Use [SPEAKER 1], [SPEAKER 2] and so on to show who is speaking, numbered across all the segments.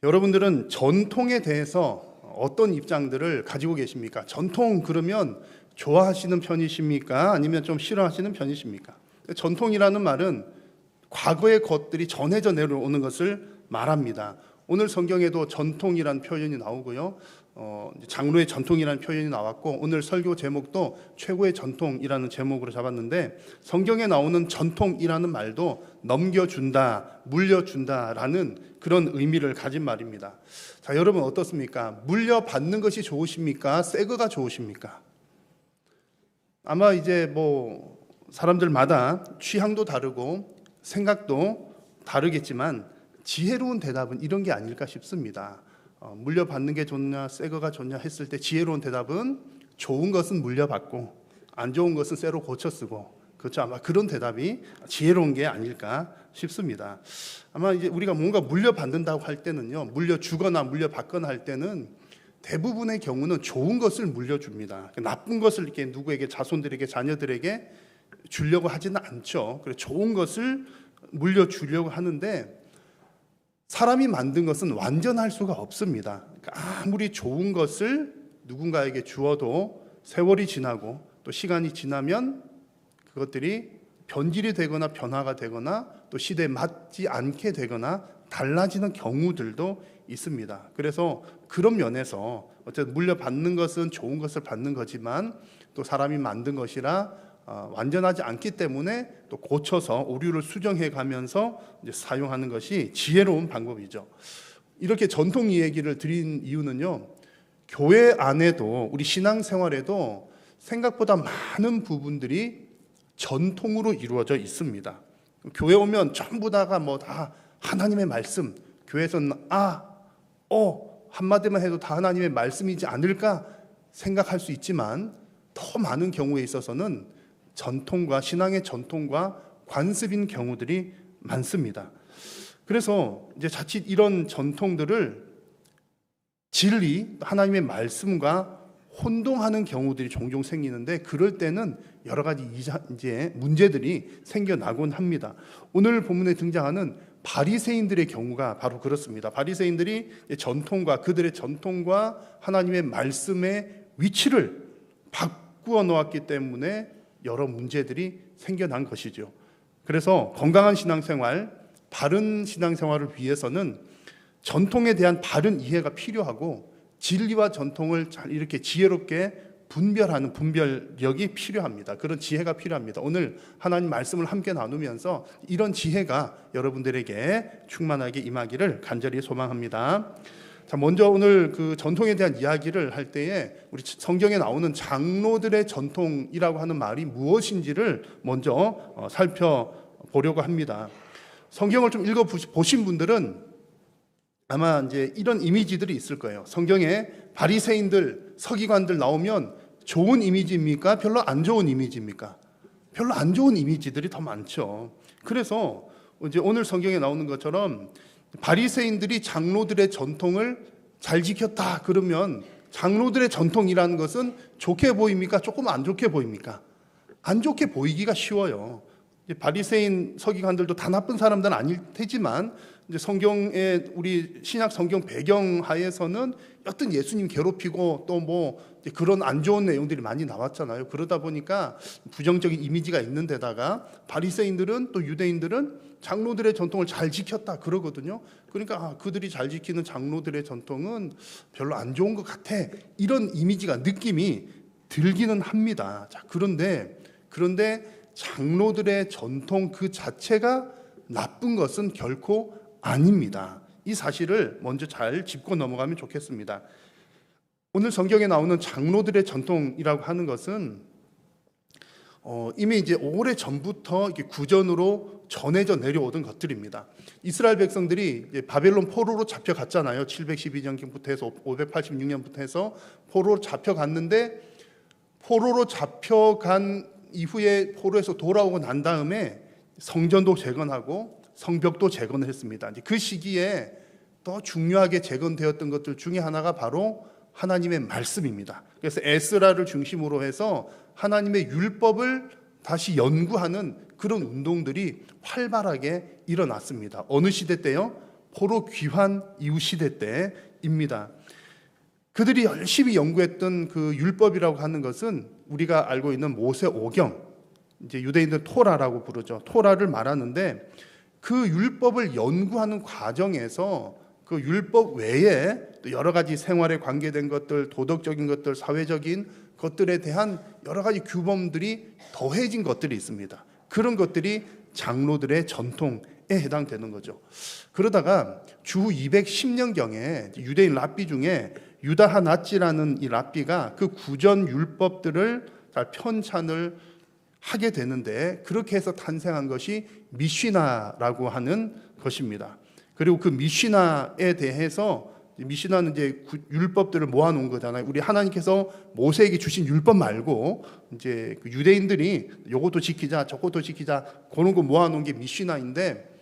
[SPEAKER 1] 여러분들은 전통에 대해서 어떤 입장들을 가지고 계십니까? 전통 그러면 좋아하시는 편이십니까? 아니면 좀 싫어하시는 편이십니까? 전통이라는 말은 과거의 것들이 전해져 내려오는 것을 말합니다. 오늘 성경에도 전통이라는 표현이 나오고요. 장로의 전통이라는 표현이 나왔고, 오늘 설교 제목도 최고의 전통이라는 제목으로 잡았는데, 성경에 나오는 전통이라는 말도 넘겨준다, 물려준다라는 그런 의미를 가진 말입니다. 자, 여러분 어떻습니까? 물려받는 것이 좋으십니까? 새 거가 좋으십니까? 아마 이제 사람들마다 취향도 다르고 생각도 다르겠지만 지혜로운 대답은 이런 게 아닐까 싶습니다. 물려받는 게 좋냐, 새 거가 좋냐 했을 때 지혜로운 대답은 좋은 것은 물려받고 안 좋은 것은 새로 고쳐 쓰고, 그렇죠? 아마 그런 대답이 지혜로운 게 아닐까 싶습니다. 아마 이제 우리가 뭔가 물려받는다고 할 때는요, 물려주거나 물려받거나 할 때는 대부분의 경우는 좋은 것을 물려줍니다. 나쁜 것을 이렇게 누구에게, 자손들에게, 자녀들에게 주려고 하지는 않죠. 그래서 좋은 것을 물려주려고 하는데, 사람이 만든 것은 완전할 수가 없습니다. 그러니까 아무리 좋은 것을 누군가에게 주어도 세월이 지나고 또 시간이 지나면 그것들이 변질이 되거나 변화가 되거나 또 시대에 맞지 않게 되거나 달라지는 경우들도 있습니다. 그래서 그런 면에서 어쨌든 물려받는 것은 좋은 것을 받는 거지만 또 사람이 만든 것이라 완전하지 않기 때문에 또 고쳐서 오류를 수정해 가면서 이제 사용하는 것이 지혜로운 방법이죠. 이렇게 전통 얘기를 드린 이유는요, 교회 안에도 우리 신앙생활에도 생각보다 많은 부분들이 전통으로 이루어져 있습니다. 교회 오면 전부 다가 다 하나님의 말씀, 교회에서는 한마디만 해도 다 하나님의 말씀이지 않을까 생각할 수 있지만, 더 많은 경우에 있어서는 전통과 신앙의 전통과 관습인 경우들이 많습니다. 그래서 이제 자칫 이런 전통들을 진리, 하나님의 말씀과 혼동하는 경우들이 종종 생기는데, 그럴 때는 여러 가지 이제 문제들이 생겨나곤 합니다. 오늘 본문에 등장하는 바리새인들의 경우가 바로 그렇습니다. 바리새인들이 전통과 그들의 전통과 하나님의 말씀의 위치를 바꾸어 놓았기 때문에 여러 문제들이 생겨난 것이죠. 그래서 건강한 신앙생활, 바른 신앙생활을 위해서는 전통에 대한 바른 이해가 필요하고 진리와 전통을 잘 이렇게 지혜롭게 분별하는 분별력이 필요합니다. 그런 지혜가 필요합니다. 오늘 하나님 말씀을 함께 나누면서 이런 지혜가 여러분들에게 충만하게 임하기를 간절히 소망합니다. 자, 먼저 오늘 그 전통에 대한 이야기를 할 때에 우리 성경에 나오는 장로들의 전통이라고 하는 말이 무엇인지를 먼저 살펴보려고 합니다. 성경을 좀 읽어보신 분들은 아마 이제 이런 이미지들이 있을 거예요. 성경에 바리새인들, 서기관들 나오면 좋은 이미지입니까? 별로 안 좋은 이미지입니까? 별로 안 좋은 이미지들이 더 많죠. 그래서 이제 오늘 성경에 나오는 것처럼 바리새인들이 장로들의 전통을 잘 지켰다 그러면 장로들의 전통이라는 것은 좋게 보입니까? 조금 안 좋게 보입니까? 안 좋게 보이기가 쉬워요. 바리새인 서기관들도 다 나쁜 사람들은 아닐 테지만 이제 성경의 우리 신약 성경 배경 하에서는 어떤 예수님 괴롭히고 또 그런 안 좋은 내용들이 많이 나왔잖아요. 그러다 보니까 부정적인 이미지가 있는 데다가 바리새인들은 또 유대인들은 장로들의 전통을 잘 지켰다 그러거든요. 그러니까 그들이 잘 지키는 장로들의 전통은 별로 안 좋은 것 같아, 이런 이미지가 느낌이 들기는 합니다. 자, 그런데 장로들의 전통 그 자체가 나쁜 것은 결코 아닙니다. 이 사실을 먼저 잘 짚고 넘어가면 좋겠습니다. 오늘 성경에 나오는 장로들의 전통이라고 하는 것은 이미 이제 오래 전부터 이렇게 구전으로 전해져 내려오던 것들입니다. 이스라엘 백성들이 이제 바벨론 포로로 잡혀갔잖아요. 712년부터 해서 586년부터 해서 포로로 잡혀갔는데, 포로로 잡혀간 이후에 포로에서 돌아오고 난 다음에 성전도 재건하고 성벽도 재건을 했습니다. 그 시기에 더 중요하게 재건되었던 것들 중에 하나가 바로 하나님의 말씀입니다. 그래서 에스라를 중심으로 해서 하나님의 율법을 다시 연구하는 그런 운동들이 활발하게 일어났습니다. 어느 시대 때요? 포로 귀환 이후 시대 때입니다. 그들이 열심히 연구했던 그 율법이라고 하는 것은 우리가 알고 있는 모세오경, 이제 유대인들 토라라고 부르죠. 토라를 말하는데 그 율법을 연구하는 과정에서 그 율법 외에 또 여러 가지 생활에 관계된 것들, 도덕적인 것들, 사회적인 것들에 대한 여러 가지 규범들이 더해진 것들이 있습니다. 그런 것들이 장로들의 전통에 해당되는 거죠. 그러다가 주후 210년경에 유대인 랍비 중에 유다 하나찌라는 이 랍비가 그 구전 율법들을 잘 편찬을 하게 되는데, 그렇게 해서 탄생한 것이 미시나라고 하는 것입니다. 그리고 그 미시나에 대해서, 미시나는 이제 율법들을 모아놓은 거잖아요. 우리 하나님께서 모세에게 주신 율법 말고 이제 그 유대인들이 요것도 지키자 저것도 지키자 그런 거 모아놓은 게 미시나인데,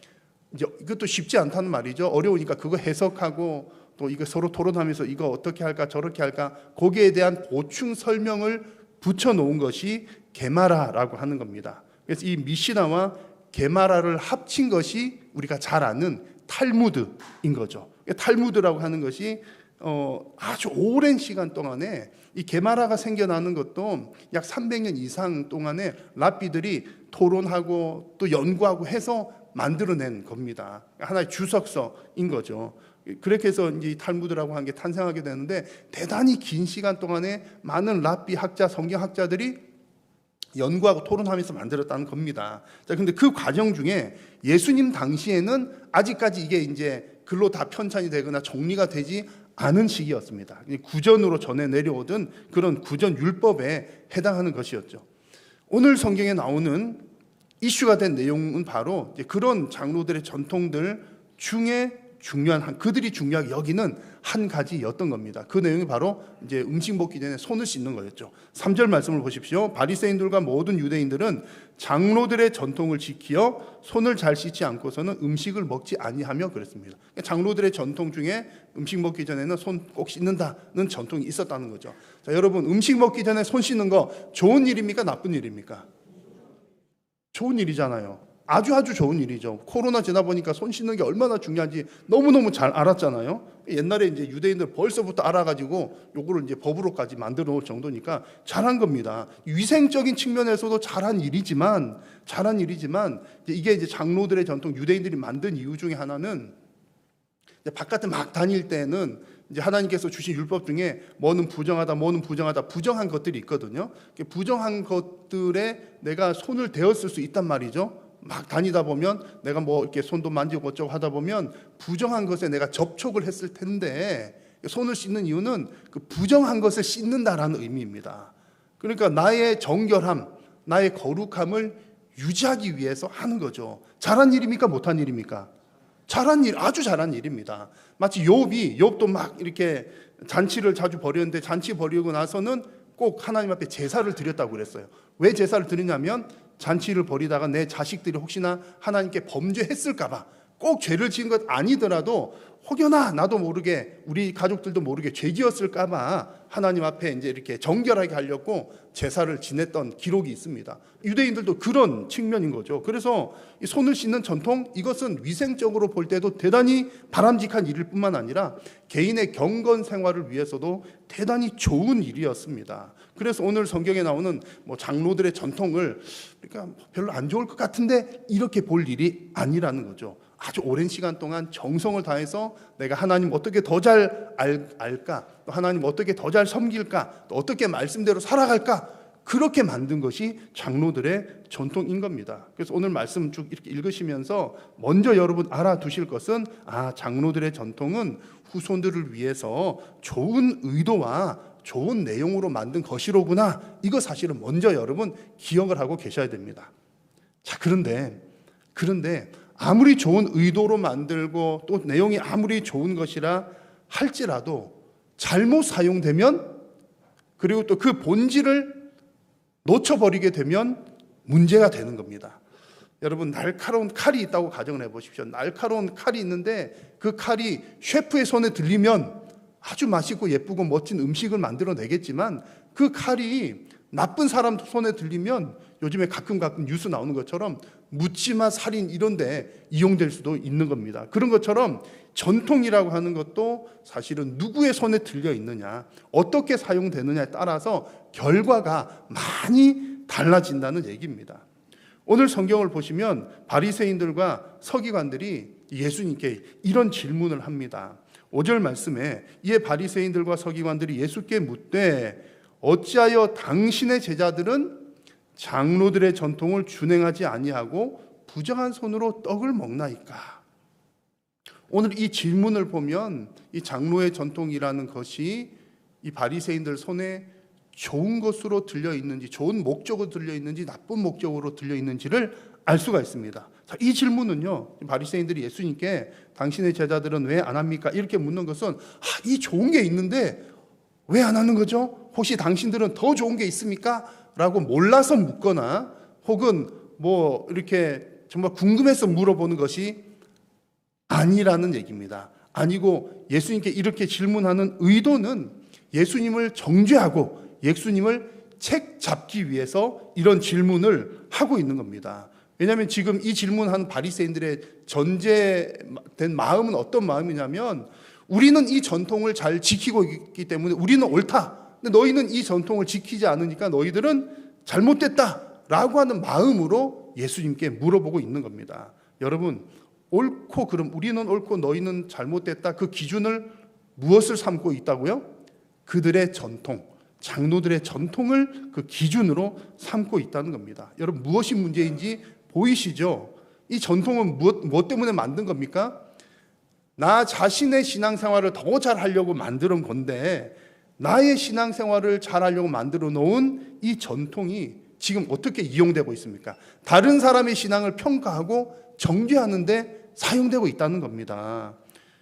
[SPEAKER 1] 이제 이것도 쉽지 않다는 말이죠. 어려우니까 그거 해석하고 또 이거 서로 토론하면서 이거 어떻게 할까 저렇게 할까 거기에 대한 보충 설명을 붙여놓은 것이 게마라라고 하는 겁니다. 그래서 이 미시나와 게마라를 합친 것이 우리가 잘 아는 탈무드인 거죠. 탈무드라고 하는 것이 아주 오랜 시간 동안에 이 게마라가 생겨나는 것도 약 300년 이상 동안에 랍비들이 토론하고 또 연구하고 해서 만들어낸 겁니다. 하나의 주석서인 거죠. 그렇게 해서 이제 탈무드라고 하는 게 탄생하게 되는데, 대단히 긴 시간 동안에 많은 랍비 학자, 성경학자들이 연구하고 토론하면서 만들었다는 겁니다. 자, 근데 그 과정 중에 예수님 당시에는 아직까지 이게 이제 글로 다 편찬이 되거나 정리가 되지 않은 시기였습니다. 구전으로 전해 내려오던 그런 구전 율법에 해당하는 것이었죠. 오늘 성경에 나오는 이슈가 된 내용은 바로 그런 장로들의 전통들 중에 중요한 그들이 중요하게 여기는 한 가지였던 겁니다. 그 내용이 바로 이제 음식 먹기 전에 손을 씻는 거였죠. 3절 말씀을 보십시오. 바리새인들과 모든 유대인들은 장로들의 전통을 지키어 손을 잘 씻지 않고서는 음식을 먹지 아니하며 그랬습니다. 장로들의 전통 중에 음식 먹기 전에는 손 꼭 씻는다는 전통이 있었다는 거죠. 자, 여러분, 음식 먹기 전에 손 씻는 거 좋은 일입니까? 나쁜 일입니까? 좋은 일이잖아요. 아주 좋은 일이죠. 코로나 지나 보니까 손 씻는 게 얼마나 중요한지 너무너무 잘 알았잖아요. 옛날에 이제 유대인들 벌써부터 알아가지고 요거를 이제 법으로까지 만들어 놓을 정도니까 잘한 겁니다. 위생적인 측면에서도 잘한 일이지만 이게 이제 장로들의 전통, 유대인들이 만든 이유 중에 하나는 이제 바깥에 막 다닐 때는 이제 하나님께서 주신 율법 중에 뭐는 부정하다, 부정한 것들이 있거든요. 부정한 것들에 내가 손을 대었을 수 있단 말이죠. 막 다니다 보면 내가 뭐 이렇게 손도 만지고 어쩌고 하다 보면 부정한 것에 내가 접촉을 했을 텐데, 손을 씻는 이유는 그 부정한 것을 씻는다라는 의미입니다. 그러니까 나의 정결함, 나의 거룩함을 유지하기 위해서 하는 거죠. 잘한 일입니까? 못한 일입니까? 잘한 일, 아주 잘한 일입니다. 마치 욥도 막 이렇게 잔치를 자주 벌였는데, 잔치 벌이고 나서는 꼭 하나님 앞에 제사를 드렸다고 그랬어요. 왜 제사를 드리냐면 잔치를 벌이다가 내 자식들이 혹시나 하나님께 범죄했을까봐, 꼭 죄를 지은 것 아니더라도 혹여나 나도 모르게 우리 가족들도 모르게 죄 지었을까봐 하나님 앞에 이제 이렇게 정결하게 하려고 제사를 지냈던 기록이 있습니다. 유대인들도 그런 측면인 거죠. 그래서 이 손을 씻는 전통, 이것은 위생적으로 볼 때도 대단히 바람직한 일일 뿐만 아니라 개인의 경건 생활을 위해서도 대단히 좋은 일이었습니다. 그래서 오늘 성경에 나오는 뭐 장로들의 전통을 그러니까 별로 안 좋을 것 같은데 이렇게 볼 일이 아니라는 거죠. 아주 오랜 시간 동안 정성을 다해서 내가 하나님 어떻게 더 잘 알까, 또 하나님 어떻게 더 잘 섬길까, 또 어떻게 말씀대로 살아갈까, 그렇게 만든 것이 장로들의 전통인 겁니다. 그래서 오늘 말씀 쭉 이렇게 읽으시면서 먼저 여러분 알아두실 것은, 장로들의 전통은 후손들을 위해서 좋은 의도와 좋은 내용으로 만든 것이로구나. 이거 사실은 먼저 여러분 기억을 하고 계셔야 됩니다. 자, 그런데 아무리 좋은 의도로 만들고 또 내용이 아무리 좋은 것이라 할지라도 잘못 사용되면, 그리고 또 그 본질을 놓쳐버리게 되면 문제가 되는 겁니다. 여러분, 날카로운 칼이 있다고 가정을 해보십시오. 날카로운 칼이 있는데 그 칼이 셰프의 손에 들리면 아주 맛있고 예쁘고 멋진 음식을 만들어내겠지만, 그 칼이 나쁜 사람 손에 들리면 요즘에 가끔 뉴스 나오는 것처럼 묻지마 살인 이런 데 이용될 수도 있는 겁니다. 그런 것처럼 전통이라고 하는 것도 사실은 누구의 손에 들려 있느냐, 어떻게 사용되느냐에 따라서 결과가 많이 달라진다는 얘기입니다. 오늘 성경을 보시면 바리새인들과 서기관들이 예수님께 이런 질문을 합니다. 5절 말씀에 이에 바리새인들과 서기관들이 예수께 묻되 어찌하여 당신의 제자들은 장로들의 전통을 준행하지 아니하고 부정한 손으로 떡을 먹나이까? 오늘 이 질문을 보면 이 장로의 전통이라는 것이 이 바리새인들 손에 좋은 것으로 들려 있는지, 좋은 목적으로 들려 있는지, 나쁜 목적으로 들려 있는지를 알 수가 있습니다. 자, 이 질문은요, 바리새인들이 예수님께 당신의 제자들은 왜 안 합니까? 이렇게 묻는 것은 이 좋은 게 있는데 왜 안 하는 거죠? 혹시 당신들은 더 좋은 게 있습니까? 라고 몰라서 묻거나 혹은 뭐 이렇게 정말 궁금해서 물어보는 것이 아니라는 얘기입니다. 아니고 예수님께 이렇게 질문하는 의도는 예수님을 정죄하고 예수님을 책 잡기 위해서 이런 질문을 하고 있는 겁니다. 왜냐하면 지금 이 질문한 바리새인들의 전제된 마음은 어떤 마음이냐면 우리는 이 전통을 잘 지키고 있기 때문에 우리는 옳다. 근데 너희는 이 전통을 지키지 않으니까 너희들은 잘못됐다라고 하는 마음으로 예수님께 물어보고 있는 겁니다. 여러분, 옳고 그럼 우리는 옳고 너희는 잘못됐다. 그 기준을 무엇을 삼고 있다고요? 그들의 전통, 장로들의 전통을 그 기준으로 삼고 있다는 겁니다. 여러분, 무엇이 문제인지 보이시죠? 이 전통은 무엇 때문에 만든 겁니까? 나 자신의 신앙생활을 더 잘하려고 만드는 건데 나의 신앙생활을 잘하려고 만들어 놓은 이 전통이 지금 어떻게 이용되고 있습니까? 다른 사람의 신앙을 평가하고 정죄하는데 사용되고 있다는 겁니다.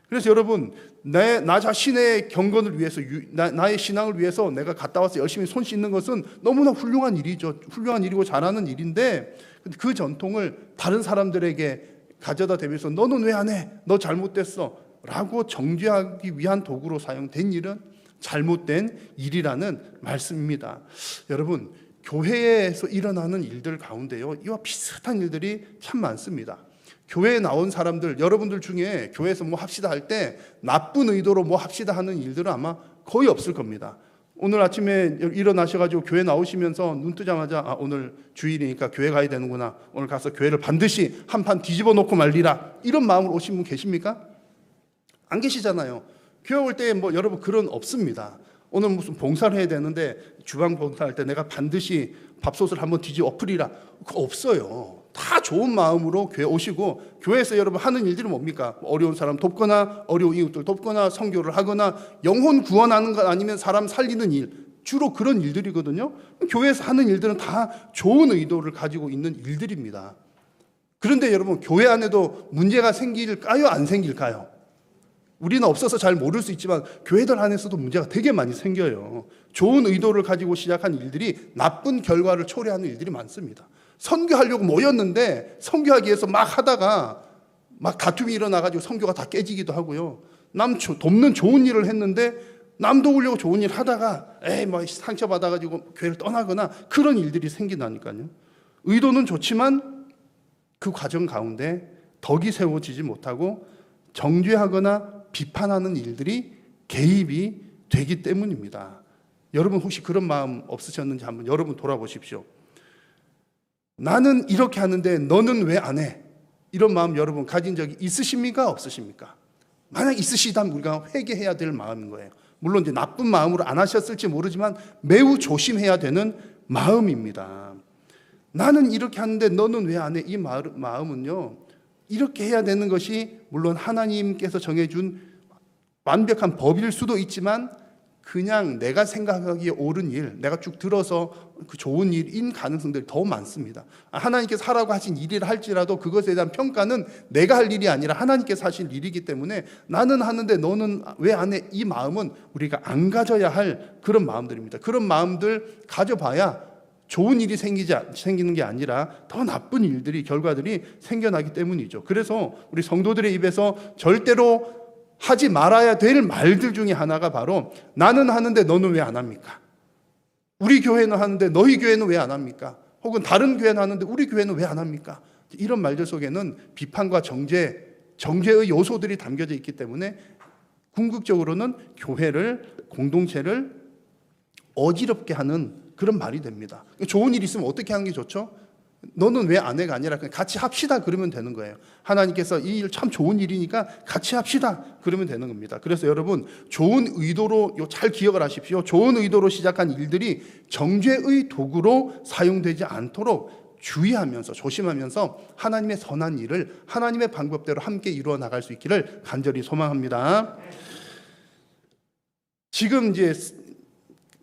[SPEAKER 1] 그래서 여러분, 나 자신의 경건을 위해서, 나의 신앙을 위해서 내가 갔다 와서 열심히 손 씻는 것은 너무나 훌륭한 일이죠. 훌륭한 일이고 잘하는 일인데 그 전통을 다른 사람들에게 가져다 대면서 너는 왜 안 해? 너 잘못됐어. 라고 정죄하기 위한 도구로 사용된 일은 잘못된 일이라는 말씀입니다. 여러분, 교회에서 일어나는 일들 가운데요, 이와 비슷한 일들이 참 많습니다. 교회에 나온 사람들, 여러분들 중에 교회에서 뭐 합시다 할 때 나쁜 의도로 뭐 합시다 하는 일들은 아마 거의 없을 겁니다. 오늘 아침에 일어나셔가지고 교회 나오시면서 눈 뜨자마자 오늘 주일이니까 교회 가야 되는구나, 오늘 가서 교회를 반드시 한 판 뒤집어 놓고 말리라, 이런 마음으로 오신 분 계십니까? 안 계시잖아요. 교회 올 때 뭐 여러분 그런 없습니다. 오늘 무슨 봉사를 해야 되는데 주방 봉사할 때 내가 반드시 밥솥을 한번 뒤집어 엎으리라, 그거 없어요. 다 좋은 마음으로 교회 오시고, 교회에서 여러분 하는 일들이 뭡니까? 어려운 사람 돕거나 어려운 이웃들 돕거나 선교를 하거나 영혼 구원하는 것 아니면 사람 살리는 일, 주로 그런 일들이거든요. 교회에서 하는 일들은 다 좋은 의도를 가지고 있는 일들입니다. 그런데 여러분, 교회 안에도 문제가 생길까요? 안 생길까요? 우리는 없어서 잘 모를 수 있지만 교회들 안에서도 문제가 되게 많이 생겨요. 좋은 의도를 가지고 시작한 일들이 나쁜 결과를 초래하는 일들이 많습니다. 선교하려고 모였는데 선교하기 위해서 막 하다가 막 다툼이 일어나가지고 선교가 다 깨지기도 하고요. 남 돕는 좋은 일을 했는데 남 도우려고 좋은 일 하다가 뭐 상처받아가지고 교회를 떠나거나 그런 일들이 생긴다니까요. 의도는 좋지만 그 과정 가운데 덕이 세워지지 못하고 정죄하거나 비판하는 일들이 개입이 되기 때문입니다. 여러분 혹시 그런 마음 없으셨는지 한번 여러분 돌아보십시오. 나는 이렇게 하는데 너는 왜 안 해? 이런 마음 여러분 가진 적이 있으십니까? 없으십니까? 만약 있으시다면 우리가 회개해야 될 마음인 거예요. 물론 이제 나쁜 마음으로 안 하셨을지 모르지만 매우 조심해야 되는 마음입니다. 나는 이렇게 하는데 너는 왜 안 해? 이 마음은요, 이렇게 해야 되는 것이 물론 하나님께서 정해준 완벽한 법일 수도 있지만 그냥 내가 생각하기에 옳은 일, 내가 쭉 들어서 그 좋은 일인 가능성들이 더 많습니다. 하나님께서 하라고 하신 일이라 할지라도 그것에 대한 평가는 내가 할 일이 아니라 하나님께서 하실 일이기 때문에 나는 하는데 너는 왜 안 해? 이 마음은 우리가 안 가져야 할 그런 마음들입니다. 그런 마음들 가져봐야 좋은 일이 생기는 게 아니라 더 나쁜 일들이, 결과들이 생겨나기 때문이죠. 그래서 우리 성도들의 입에서 절대로 하지 말아야 될 말들 중에 하나가 바로 나는 하는데 너는 왜 안 합니까? 우리 교회는 하는데 너희 교회는 왜 안 합니까? 혹은 다른 교회는 하는데 우리 교회는 왜 안 합니까? 이런 말들 속에는 비판과 정죄, 정죄의 요소들이 담겨져 있기 때문에 궁극적으로는 교회를, 공동체를 어지럽게 하는 그런 말이 됩니다. 좋은 일 있으면 어떻게 하는 게 좋죠? 너는 왜 안 해가 아니라 그냥 같이 합시다 그러면 되는 거예요. 하나님께서 이 일 참 좋은 일이니까 같이 합시다 그러면 되는 겁니다. 그래서 여러분, 좋은 의도로 잘 기억을 하십시오. 좋은 의도로 시작한 일들이 정죄의 도구로 사용되지 않도록 주의하면서 조심하면서 하나님의 선한 일을 하나님의 방법대로 함께 이루어 나갈 수 있기를 간절히 소망합니다. 지금 이제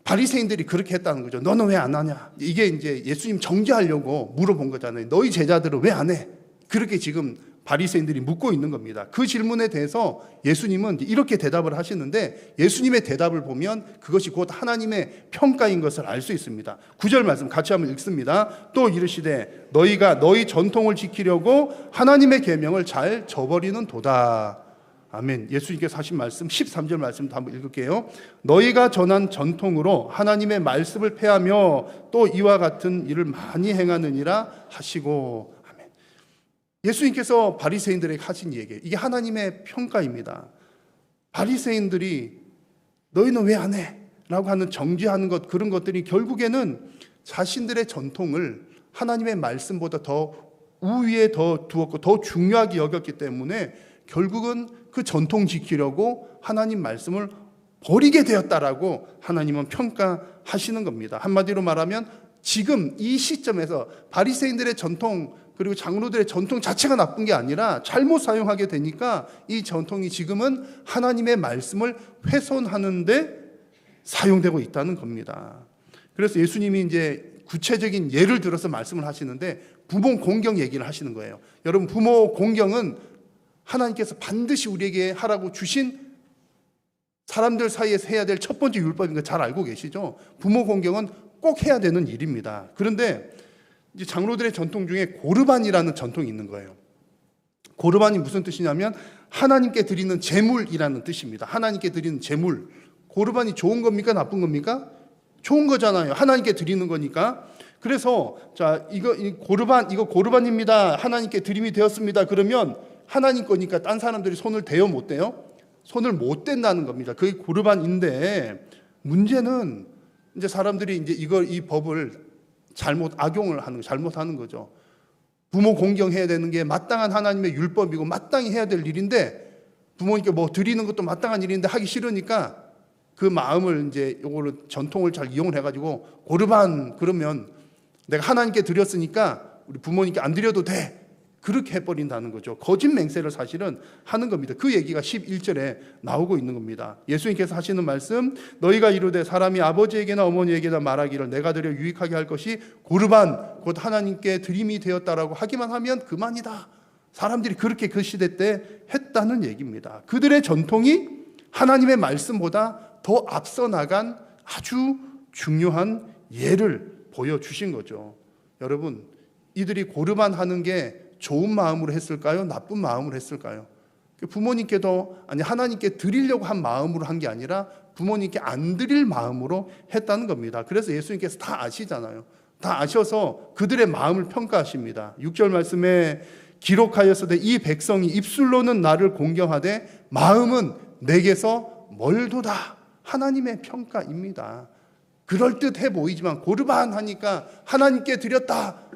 [SPEAKER 1] 바리새인들이 그렇게 했다는 거죠. 너는 왜 안 하냐? 이게 이제 예수님 정죄하려고 물어본 거잖아요. 너희 제자들은 왜 안 해? 그렇게 지금 바리새인들이 묻고 있는 겁니다. 그 질문에 대해서 예수님은 이렇게 대답을 하시는데, 예수님의 대답을 보면 그것이 곧 하나님의 평가인 것을 알 수 있습니다. 9절 말씀 같이 한번 읽습니다. 또 이르시되 너희가 너희 전통을 지키려고 하나님의 계명을 잘 저버리는 도다. 아멘. 예수님께서 하신 말씀 13절 말씀도 한번 읽을게요. 너희가 전한 전통으로 하나님의 말씀을 폐하며 또 이와 같은 일을 많이 행하느니라 하시고. 아멘. 예수님께서 바리새인들에게 하신 얘기예요. 이게 하나님의 평가입니다. 바리새인들이 너희는 왜 안 해? 라고 하는 정죄하는 것, 그런 것들이 결국에는 자신들의 전통을 하나님의 말씀보다 더 우위에 더 두었고 더 중요하게 여겼기 때문에 결국은 그 전통 지키려고 하나님 말씀을 버리게 되었다라고 하나님은 평가하시는 겁니다. 한마디로 말하면 지금 이 시점에서 바리새인들의 전통, 그리고 장로들의 전통 자체가 나쁜 게 아니라 잘못 사용하게 되니까 이 전통이 지금은 하나님의 말씀을 훼손하는데 사용되고 있다는 겁니다. 그래서 예수님이 이제 구체적인 예를 들어서 말씀을 하시는데 부모 공경 얘기를 하시는 거예요. 여러분, 부모 공경은 하나님께서 반드시 우리에게 하라고 주신 사람들 사이에서 해야 될 첫 번째 율법인 거 잘 알고 계시죠? 부모 공경은 꼭 해야 되는 일입니다. 그런데 이제 장로들의 전통 중에 고르반이라는 전통이 있는 거예요. 고르반이 무슨 뜻이냐면 하나님께 드리는 제물이라는 뜻입니다. 하나님께 드리는 제물. 고르반이 좋은 겁니까? 나쁜 겁니까? 좋은 거잖아요. 하나님께 드리는 거니까. 그래서 자, 이거 고르반입니다. 하나님께 드림이 되었습니다. 그러면 하나님 거니까 딴 사람들이 손을 대요, 못 대요? 손을 못 댄다는 겁니다. 그게 고르반인데, 문제는 이제 사람들이 이제 이 법을 잘못하는 거죠. 부모 공경해야 되는 게 마땅한 하나님의 율법이고 마땅히 해야 될 일인데, 부모님께 뭐 드리는 것도 마땅한 일인데 하기 싫으니까 그 마음을 이제 요거를 전통을 잘 이용을 해가지고 고르반 그러면 내가 하나님께 드렸으니까 우리 부모님께 안 드려도 돼. 그렇게 해버린다는 거죠. 거짓 맹세를 사실은 하는 겁니다. 그 얘기가 11절에 나오고 있는 겁니다. 예수님께서 하시는 말씀, 너희가 이르되 사람이 아버지에게나 어머니에게나 말하기를 내가 드려 유익하게 할 것이 고르반 곧 하나님께 드림이 되었다라고 하기만 하면 그만이다. 사람들이 그렇게 그 시대 때 했다는 얘기입니다. 그들의 전통이 하나님의 말씀보다 더 앞서 나간 아주 중요한 예를 보여주신 거죠. 여러분, 이들이 고르반 하는 게 좋은 마음으로 했을까요? 나쁜 마음으로 했을까요? 부모님께도, 아니 하나님께 드리려고 한 마음으로 한 게 아니라 부모님께 안 드릴 마음으로 했다는 겁니다. 그래서 예수님께서 다 아시잖아요. 다 아셔서 그들의 마음을 평가하십니다. 6절 말씀에 기록하였으되 이 백성이 입술로는 나를 공경하되 마음은 내게서 멀도다. 하나님의 평가입니다. 그럴듯해 보이지만, 고르반 하니까 하나님께 드렸다,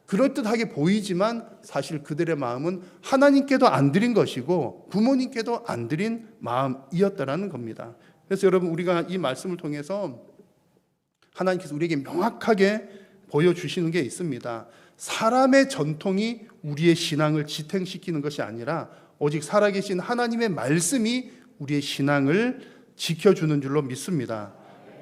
[SPEAKER 1] 그럴듯하게 보이지만 사실 그들의 마음은 하나님께도 안 드린 것이고 부모님께도 안 드린 마음이었다라는 겁니다. 그래서 여러분, 우리가 이 말씀을 통해서 하나님께서 우리에게 명확하게 보여주시는 게 있습니다. 사람의 전통이 우리의 신앙을 지탱시키는 것이 아니라 오직 살아계신 하나님의 말씀이 우리의 신앙을 지켜주는 줄로 믿습니다.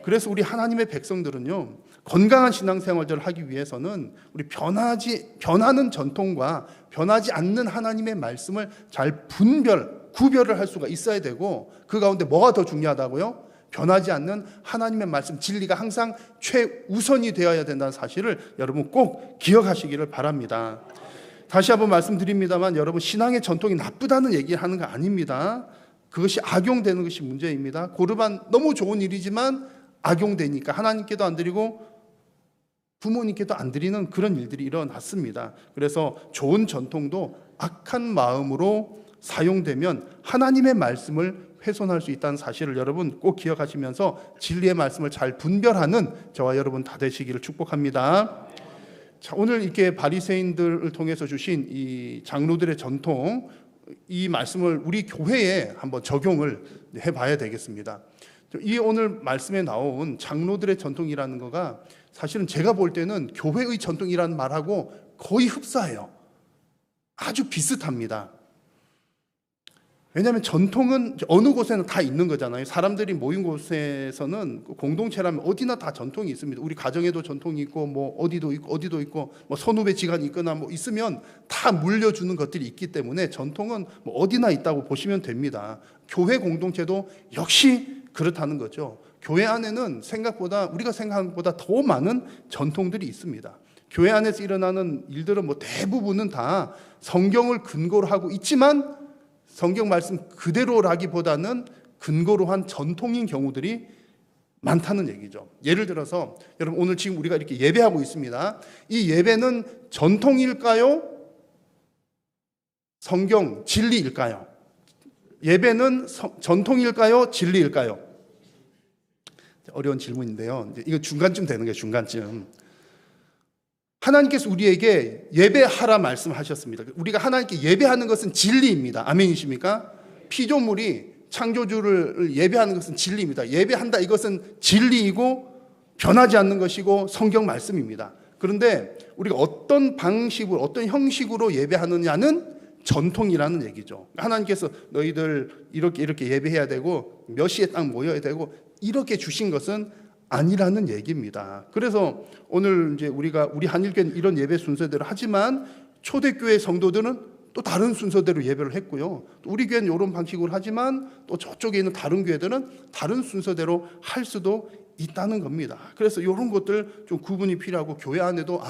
[SPEAKER 1] 그래서 우리 하나님의 백성들은요, 건강한 신앙생활을 하기 위해서는 우리 변하는 전통과 변하지 않는 하나님의 말씀을 잘 구별을 할 수가 있어야 되고, 그 가운데 뭐가 더 중요하다고요? 변하지 않는 하나님의 말씀, 진리가 항상 최우선이 되어야 된다는 사실을 여러분 꼭 기억하시기를 바랍니다. 다시 한번 말씀드립니다만, 여러분, 신앙의 전통이 나쁘다는 얘기를 하는 거 아닙니다. 그것이 악용되는 것이 문제입니다. 고르반 너무 좋은 일이지만 악용되니까 하나님께도 안 드리고 부모님께도 안 드리는 그런 일들이 일어났습니다. 그래서 좋은 전통도 악한 마음으로 사용되면 하나님의 말씀을 훼손할 수 있다는 사실을 여러분 꼭 기억하시면서 진리의 말씀을 잘 분별하는 저와 여러분 다 되시기를 축복합니다. 자, 오늘 이렇게 바리새인들을 통해서 주신 이 장로들의 전통, 이 말씀을 우리 교회에 한번 적용을 해봐야 되겠습니다. 이 오늘 말씀에 나온 장로들의 전통이라는 거가 사실은 제가 볼 때는 교회의 전통이라는 말하고 거의 흡사해요. 아주 비슷합니다. 왜냐하면 전통은 어느 곳에는 다 있는 거잖아요. 사람들이 모인 곳에서는 공동체라면 어디나 다 전통이 있습니다. 우리 가정에도 전통이 있고, 뭐 어디도 있고, 뭐 선후배 지간이 있거나 뭐 있으면 다 물려주는 것들이 있기 때문에 전통은 뭐 어디나 있다고 보시면 됩니다. 교회 공동체도 역시 그렇다는 거죠. 교회 안에는 우리가 생각하는 것보다 더 많은 전통들이 있습니다. 교회 안에서 일어나는 일들은 뭐 대부분은 다 성경을 근거로 하고 있지만 성경 말씀 그대로라기보다는 근거로 한 전통인 경우들이 많다는 얘기죠. 예를 들어서 여러분 오늘 지금 우리가 이렇게 예배하고 있습니다. 이 예배는 전통일까요? 성경 진리일까요? 예배는 전통일까요? 진리일까요? 어려운 질문인데요. 이거 중간쯤 되는 거예요. 중간쯤. 하나님께서 우리에게 예배하라 말씀하셨습니다. 우리가 하나님께 예배하는 것은 진리입니다. 아멘이십니까? 피조물이 창조주를 예배하는 것은 진리입니다. 예배한다 이것은 진리이고 변하지 않는 것이고 성경 말씀입니다. 그런데 우리가 어떤 방식으로 어떤 형식으로 예배하느냐는 전통이라는 얘기죠. 하나님께서 너희들 이렇게 예배해야 되고 몇 시에 딱 모여야 되고 이렇게 주신 것은 아니라는 얘기입니다. 그래서 오늘 이제 우리 한일교회는 이런 예배 순서대로 하지만 초대교회 성도들은 또 다른 순서대로 예배를 했고요. 또 우리 교회는 이런 방식으로 하지만 또 저쪽에 있는 다른 교회들은 다른 순서대로 할 수도 있다는 겁니다. 그래서 이런 것들 좀 구분이 필요하고 교회 안에도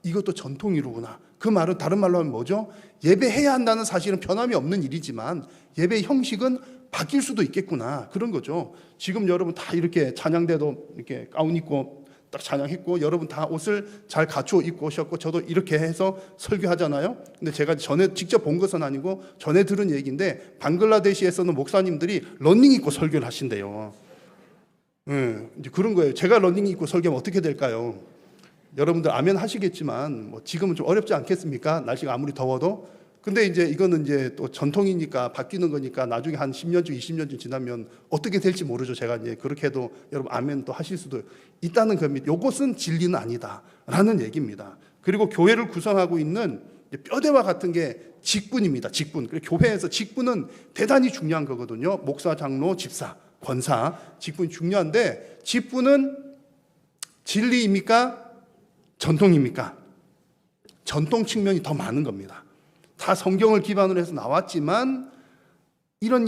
[SPEAKER 1] 이것도 전통이로구나. 그 말은 다른 말로 하면 뭐죠? 예배해야 한다는 사실은 변함이 없는 일이지만 예배의 형식은 바뀔 수도 있겠구나. 그런 거죠. 지금 여러분 다 이렇게 찬양대도 이렇게 가운 입고 딱 찬양했고 여러분 다 옷을 잘 갖추어 입고 오셨고 저도 이렇게 해서 설교하잖아요. 근데 제가 전에 직접 본 것은 아니고 전에 들은 얘기인데 방글라데시에서는 목사님들이 러닝 입고 설교를 하신대요. 이제 그런 거예요. 제가 러닝 입고 설교하면 어떻게 될까요? 여러분들 아멘 하시겠지만 뭐 지금은 좀 어렵지 않겠습니까? 날씨가 아무리 더워도. 근데 이제 이거는 이제 또 전통이니까 바뀌는 거니까 나중에 한 10년쯤 20년쯤 지나면 어떻게 될지 모르죠. 제가 이제 그렇게 해도 여러분 아멘 또 하실 수도 있다는 겁니다. 이것은 진리는 아니다라는 얘기입니다. 그리고 교회를 구성하고 있는 뼈대와 같은 게 직분입니다. 직분. 그리고 교회에서 직분은 대단히 중요한 거거든요. 목사, 장로, 집사, 권사 직분이 중요한데 직분은 진리입니까? 전통입니까? 전통 측면이 더 많은 겁니다. 다 성경을 기반으로 해서 나왔지만 이런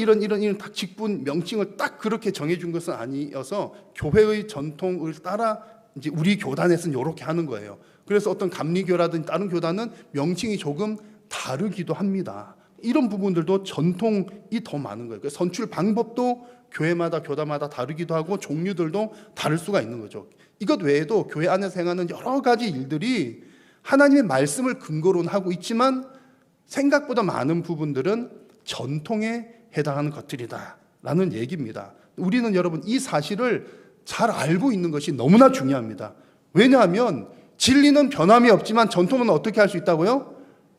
[SPEAKER 1] 딱 직분 명칭을 딱 그렇게 정해준 것은 아니어서 교회의 전통을 따라 이제 우리 교단에서는 이렇게 하는 거예요. 그래서 어떤 감리교라든지 다른 교단은 명칭이 조금 다르기도 합니다. 이런 부분들도 전통이 더 많은 거예요. 선출 방법도 교회마다 교단마다 다르기도 하고 종류들도 다를 수가 있는 거죠. 이것 외에도 교회 안에서 행하는 여러 가지 일들이 하나님의 말씀을 근거로 하고 있지만 생각보다 많은 부분들은 전통에 해당하는 것들이다라는 얘기입니다. 우리는 여러분 이 사실을 잘 알고 있는 것이 너무나 중요합니다. 왜냐하면 진리는 변함이 없지만 전통은 어떻게 할 수 있다고요?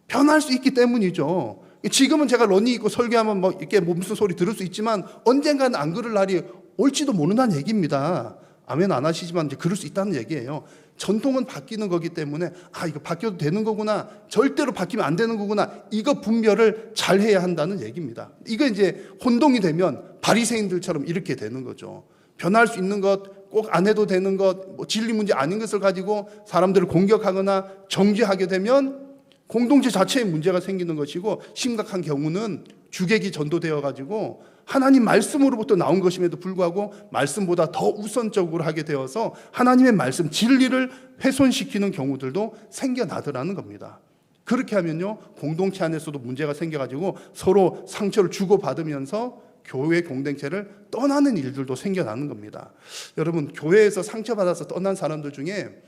[SPEAKER 1] 변할 수 있기 때문이죠. 지금은 제가 러닝 입고 설교하면 뭐 이렇게 무슨 소리 들을 수 있지만 언젠가는 안 그럴 날이 올지도 모른다는 얘기입니다. 아멘 안 하시지만 이제 그럴 수 있다는 얘기예요. 전통은 바뀌는 거기 때문에 이거 바뀌어도 되는 거구나, 절대로 바뀌면 안 되는 거구나, 이거 분별을 잘 해야 한다는 얘기입니다. 이거 이제 혼동이 되면 바리새인들처럼 이렇게 되는 거죠. 변할 수 있는 것, 꼭 안 해도 되는 것, 뭐 진리 문제 아닌 것을 가지고 사람들을 공격하거나 정죄하게 되면 공동체 자체에 문제가 생기는 것이고 심각한 경우는 주객이 전도되어 가지고 하나님 말씀으로부터 나온 것임에도 불구하고 말씀보다 더 우선적으로 하게 되어서 하나님의 말씀 진리를 훼손시키는 경우들도 생겨나더라는 겁니다. 그렇게 하면요 공동체 안에서도 문제가 생겨가지고 서로 상처를 주고받으면서 교회 공동체를 떠나는 일들도 생겨나는 겁니다. 여러분 교회에서 상처받아서 떠난 사람들 중에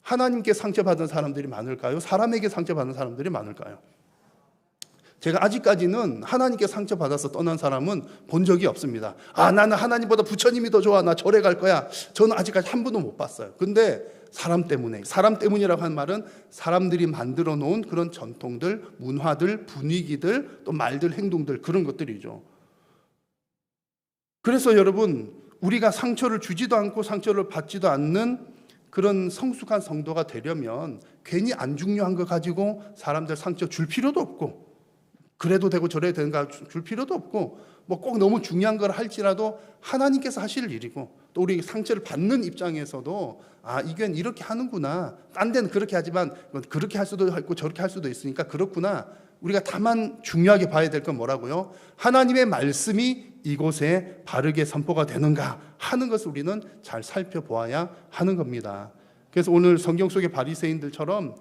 [SPEAKER 1] 하나님께 상처받은 사람들이 많을까요? 사람에게 상처받은 사람들이 많을까요? 제가 아직까지는 하나님께 상처받아서 떠난 사람은 본 적이 없습니다. 나는 하나님보다 부처님이 더 좋아, 나 절에 갈 거야. 저는 아직까지 한 번도 못 봤어요. 근데 사람 때문이라고 하는 말은 사람들이 만들어 놓은 그런 전통들, 문화들, 분위기들, 또 말들, 행동들, 그런 것들이죠. 그래서 여러분, 우리가 상처를 주지도 않고 상처를 받지도 않는 그런 성숙한 성도가 되려면 괜히 안 중요한 거 가지고 사람들 상처 줄 필요도 없고, 그래도 되고 저래도 되는가 줄 필요도 없고, 뭐 꼭 너무 중요한 걸 할지라도 하나님께서 하실 일이고, 또 우리 상처를 받는 입장에서도 이건 이렇게 하는구나, 딴 데는 그렇게 하지만 그렇게 할 수도 있고 저렇게 할 수도 있으니까 그렇구나. 우리가 다만 중요하게 봐야 될 건 뭐라고요? 하나님의 말씀이 이곳에 바르게 선포가 되는가 하는 것을 우리는 잘 살펴보아야 하는 겁니다. 그래서 오늘 성경 속의 바리새인들처럼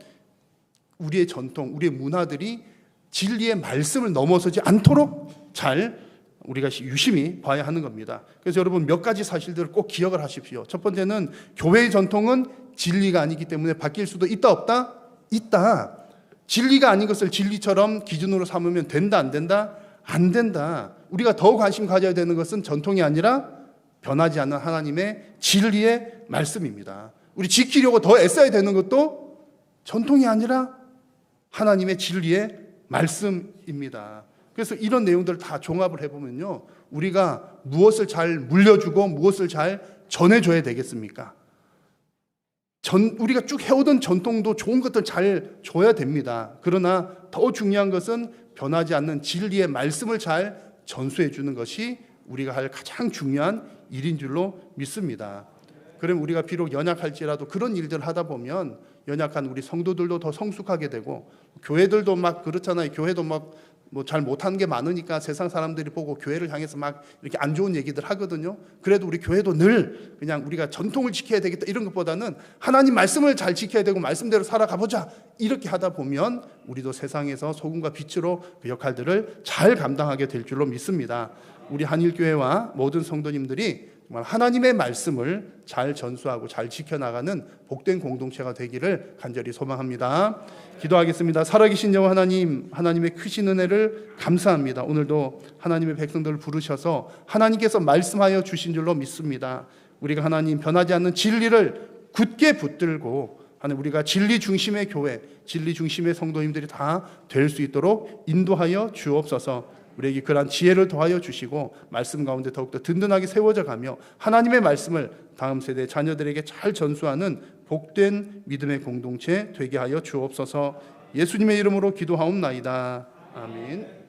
[SPEAKER 1] 우리의 전통, 우리의 문화들이 진리의 말씀을 넘어서지 않도록 잘 우리가 유심히 봐야 하는 겁니다. 그래서 여러분, 몇 가지 사실들을 꼭 기억을 하십시오. 첫 번째는 교회의 전통은 진리가 아니기 때문에 바뀔 수도 있다, 없다? 있다. 진리가 아닌 것을 진리처럼 기준으로 삼으면 된다, 안 된다? 안 된다. 우리가 더 관심 가져야 되는 것은 전통이 아니라 변하지 않는 하나님의 진리의 말씀입니다. 우리 지키려고 더 애써야 되는 것도 전통이 아니라 하나님의 진리의 말씀입니다. 그래서 이런 내용들을 다 종합을 해보면요, 우리가 무엇을 잘 물려주고 무엇을 잘 전해줘야 되겠습니까? 우리가 쭉 해오던 전통도 좋은 것들 잘 줘야 됩니다. 그러나 더 중요한 것은 변하지 않는 진리의 말씀을 잘 전수해 주는 것이 우리가 할 가장 중요한 일인 줄로 믿습니다. 그럼 우리가 비록 연약할지라도 그런 일들을 하다 보면 연약한 우리 성도들도 더 성숙하게 되고, 교회들도 막 그렇잖아요. 교회도 막 뭐 잘 못하는 게 많으니까 세상 사람들이 보고 교회를 향해서 막 이렇게 안 좋은 얘기들 하거든요. 그래도 우리 교회도 늘 그냥 우리가 전통을 지켜야 되겠다 이런 것보다는 하나님 말씀을 잘 지켜야 되고 말씀대로 살아가 보자, 이렇게 하다 보면 우리도 세상에서 소금과 빛으로 그 역할들을 잘 감당하게 될 줄로 믿습니다. 우리 한일교회와 모든 성도님들이 정말 하나님의 말씀을 잘 전수하고 잘 지켜나가는 복된 공동체가 되기를 간절히 소망합니다. 기도하겠습니다. 살아계신 여호와 하나님, 하나님의 크신 은혜를 감사합니다. 오늘도 하나님의 백성들을 부르셔서 하나님께서 말씀하여 주신 줄로 믿습니다. 우리가 하나님 변하지 않는 진리를 굳게 붙들고 하는 우리가 진리 중심의 교회, 진리 중심의 성도님들이 다 될 수 있도록 인도하여 주옵소서. 우리에게 그러한 지혜를 더하여 주시고 말씀 가운데 더욱더 든든하게 세워져 가며 하나님의 말씀을 다음 세대 자녀들에게 잘 전수하는 복된 믿음의 공동체 되게 하여 주옵소서. 예수님의 이름으로 기도하옵나이다. 아멘.